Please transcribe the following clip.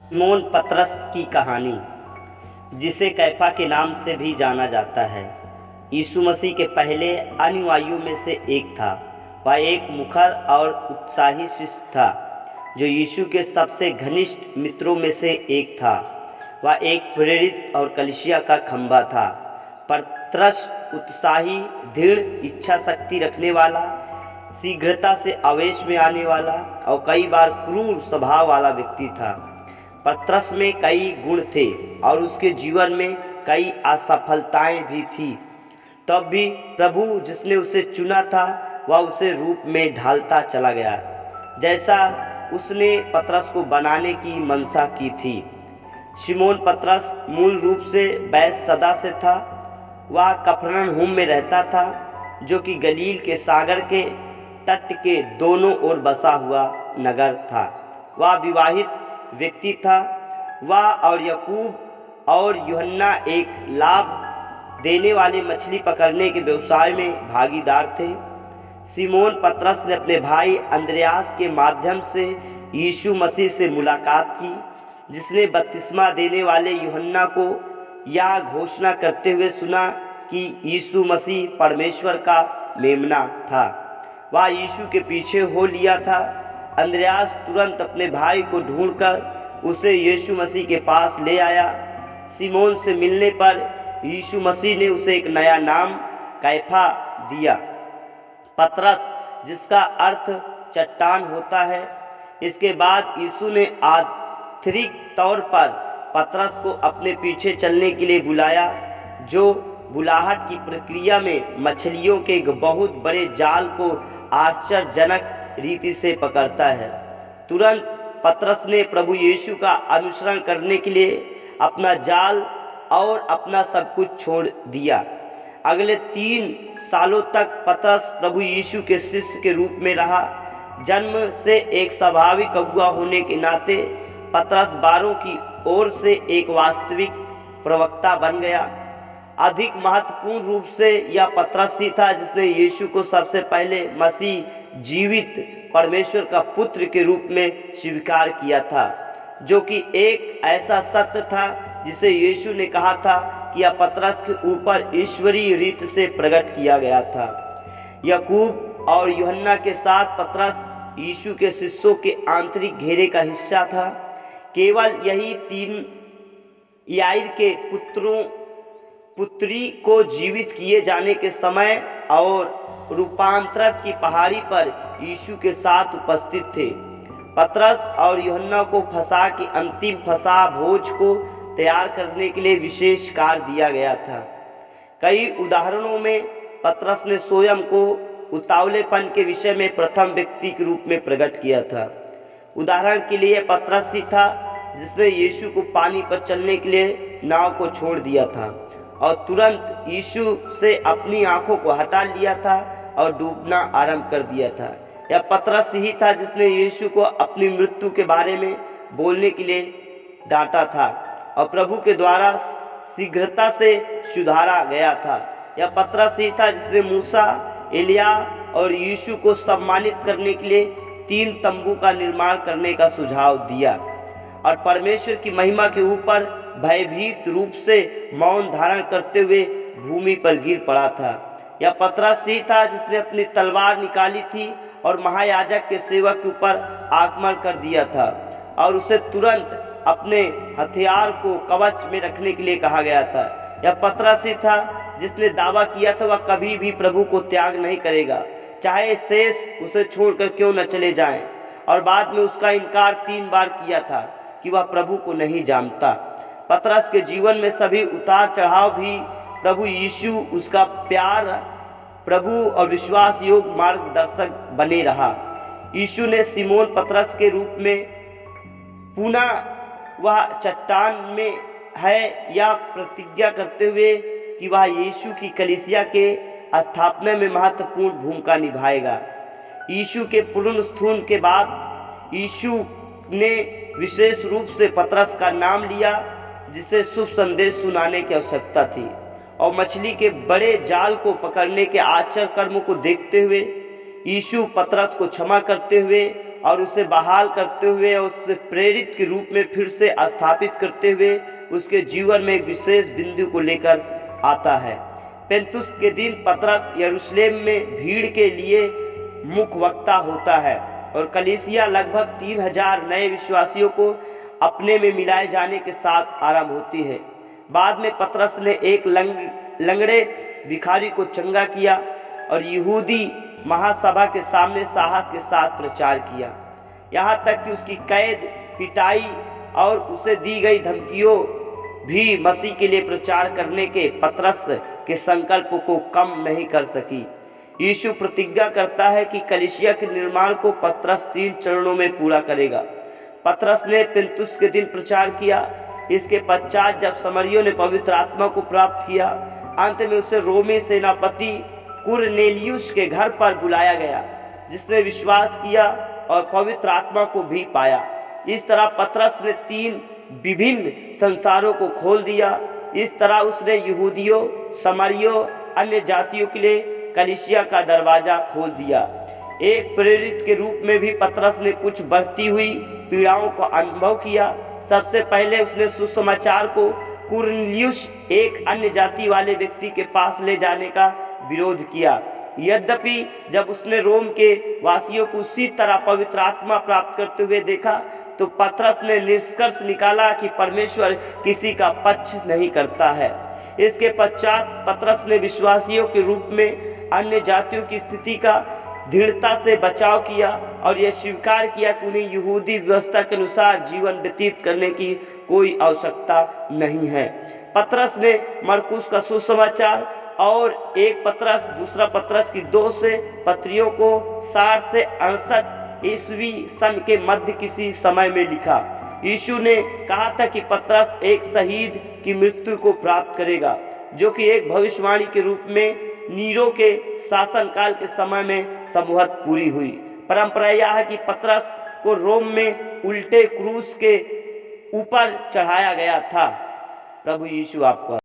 Simone पतरस की कहानी, जिसे कैफा के नाम से भी जाना जाता है, यीशु मसीह के पहले अनुयायियों में से एक था। वह एक मुखर और उत्साही शिष्य था, जो यीशु के सबसे घनिष्ठ मित्रों में से एक था। वह एक प्रेरित और कलीसिया का खंभा था। पतरस उत्साही, दृढ़ इच्छा शक्ति रखने वाला, शीघ्रता से आवेश में आने वाला और कई बार क्रूर स्वभाव वाला व्यक्ति था। पतरस में कई गुण थे और उसके जीवन में कई असफलताएं भी थी। तब भी प्रभु जिसने उसे चुना था, वह उसे रूप में ढालता चला गया, जैसा उसने पतरस को बनाने की मंशा की थी। शिमोन पतरस मूल रूप से बैतसैदा से था। वह कफरनहूम में रहता था, जो कि गलील के सागर के तट के दोनों ओर बसा हुआ नगर था। वह विवाहित व्यक्ति था। वह और याकूब और यूहन्ना एक लाभ देने वाले मछली पकड़ने के व्यवसाय में भागीदार थे। सिमोन पतरस ने अपने भाई अंद्रयास के माध्यम से यीशु मसीह से मुलाकात की, जिसने बपतिस्मा देने वाले यूहन्ना को यह घोषणा करते हुए सुना कि यीशु मसीह परमेश्वर का मेमना था। वह यीशु के पीछे हो लिया था। अंद्रयास तुरंत अपने भाई को ढूंढकर उसे यीशु मसीह के पास ले आया। सिमोन से मिलने पर यीशु मसीह ने उसे एक नया नाम कैफा दिया, पतरस, जिसका अर्थ चट्टान होता है। इसके बाद यीशु ने आंतरिक तौर पर पतरस को अपने पीछे चलने के लिए बुलाया, जो बुलाहट की प्रक्रिया में मछलियों के एक बहुत बड़े जाल को आश्चर्यजनक रीति से पकड़ता है। तुरंत पतरस ने प्रभु यीशु का अनुसरण करने के लिए अपना जाल और अपना सब कुछ छोड़ दिया। अगले 3 सालों तक पतरस प्रभु यीशु के शिष्य के रूप में रहा। जन्म से एक स्वाभाविक अगुआ होने के नाते पतरस 12 की ओर से एक वास्तविक प्रवक्ता बन गया। अधिक महत्वपूर्ण रूप से यह पतरस ही था जिसने यीशु को सबसे पहले मसीह जीवित परमेश्वर का पुत्र के रूप में स्वीकार किया था, जो कि एक ऐसा सत्य था जिसे यीशु ने कहा था कि यह पतरस के ऊपर ईश्वरीय रीत से प्रकट किया गया था। याकूब और यूहन्ना के साथ पतरस यीशु के शिष्यों के आंतरिक घेरे का हिस्सा था। केवल यही 3 याईर के पुत्री को जीवित किए जाने के समय और रूपांतरण की पहाड़ी पर यीशु के साथ उपस्थित थे। पतरस और यूहन्ना को फसह की अंतिम फसह भोज को तैयार करने के लिए विशेष कार्य दिया गया था। कई उदाहरणों में पतरस ने स्वयं को उतावलेपन के विषय में प्रथम व्यक्ति के रूप में प्रकट किया था। उदाहरण के लिए पतरस ही था जिसने यीशु को पानी पर चलने के लिए नाव को छोड़ दिया था और तुरंत यीशु से अपनी आंखों को हटा लिया था और डूबना आरंभ कर दिया था। यह पतरस ही था जिसने यीशु को अपनी मृत्यु के बारे में बोलने के लिए डांटा था और प्रभु के द्वारा शीघ्रता से सुधारा गया था। यह पतरस ही था जिसने मूसा, एलिया और यीशु को सम्मानित करने के लिए 3 तंबू का निर्माण करने का सुझाव दिया और परमेश्वर की महिमा के ऊपर भयभीत रूप से मौन धारण करते हुए भूमि पर गिर पड़ा था। यह पतरस ही था जिसने अपनी तलवार निकाली थी और महायाजक के सेवक के ऊपर आक्रमण कर दिया था और उसे तुरंत अपने हथियार को कवच में रखने के लिए कहा गया था। यह पतरस ही था जिसने दावा किया था वह कभी भी प्रभु को त्याग नहीं करेगा, चाहे शेष उसे छोड़कर क्यों न चले जाएं, और बाद में उसका इनकार 3 बार किया था कि वह प्रभु को नहीं जानता। पतरस के जीवन में सभी उतार चढ़ाव भी प्रभु यीशु उसका प्यार प्रभु और विश्वास योग्य मार्गदर्शक बने रहा। यीशु ने सिमोन पतरस के रूप में पुनः वह चट्टान में है या प्रतिज्ञा करते हुए कि वह यीशु की कलीसिया के स्थापना में महत्वपूर्ण भूमिका निभाएगा। यीशु के पुनरुत्थान के बाद यीशु ने विशेष रूप से पतरस का नाम लिया, जिसे शुभ संदेश सुनाने की आवश्यकता थी, और मछली के बड़े जाल को पकड़ने के आश्चर्य कर्म को देखते हुए यीशु पतरस को क्षमा करते हुए और उसे बहाल करते हुए और उससे प्रेरित के रूप में फिर से स्थापित करते हुए उसके जीवन में एक विशेष बिंदु को लेकर आता है। पेंतुस्त के दिन पतरस यरूशलेम में भीड़ के लिए मुख्य वक्ता होता है और कलीसिया लगभग 3000 नए विश्वासियों को अपने में मिलाए जाने के साथ आरंभ होती है। बाद में पतरस ने एक लंगड़े भिखारी को चंगा किया और यहूदी महासभा के सामने साहस के साथ प्रचार किया, यहाँ तक कि उसकी कैद, पिटाई और उसे दी गई धमकियों भी मसीह के लिए प्रचार करने के पतरस के संकल्प को कम नहीं कर सकी। यीशु प्रतिज्ञा करता है कि कलीसिया के निर्माण को पतरस 3 चरणों में पूरा करेगा। पतरस ने पेंतुस के दिन प्रचार किया। इसके पश्चात जब समरियों ने पवित्र आत्मा को प्राप्त किया, अंत में उसे रोमी सेनापति कुरनेलियुस के घर पर बुलाया गया, जिसने विश्वास किया और पवित्र आत्मा को भी पाया। इस तरह पतरस ने 3 विभिन्न संसारों को खोल दिया। इस तरह उसने यहूदियों, समरियों, अन्य जातियों के लिए कलीसिया का दरवाजा खोल दिया। एक प्रेरित के रूप में भी पतरस ने कुछ बढ़ती हुई पीड़ाओं का अनुभव किया। सबसे पहले उसने सुसमाचार को कुरनेलियुस, एक अन्य जाति वाले व्यक्ति के पास ले जाने का विरोध किया। यद्यपि जब उसने रोम के वासियों को उसी तरह पवित्र आत्मा प्राप्त करते हुए देखा, तो पतरस ने निष्कर्ष निकाला कि परमेश्वर किसी का पक्ष नहीं करता है। इसके पश्चात पतरस ने विश्वासियों के रूप में अन्य जातियों की स्थिति का दृढ़ता से बचाव किया और यह स्वीकार किया कि उन्हें यहूदी व्यवस्था के अनुसार जीवन व्यतीत करने की कोई आवश्यकता नहीं है। पतरस ने मरकुस का सुसमाचार और दूसरा पतरस की 2 से पत्रियों को 60 से 68 ईस्वी सन के मध्य किसी समय में लिखा। यीशु ने कहा था कि पतरस एक शहीद की मृत्यु को प्राप्त करेगा, जो कि एक भविष्यवाणी के रूप में नीरो के शासनकाल के समय में संभवतः पूरी हुई। परंपरा यह है कि पतरस को रोम में उल्टे क्रूस के ऊपर चढ़ाया गया था। प्रभु यीशु आपको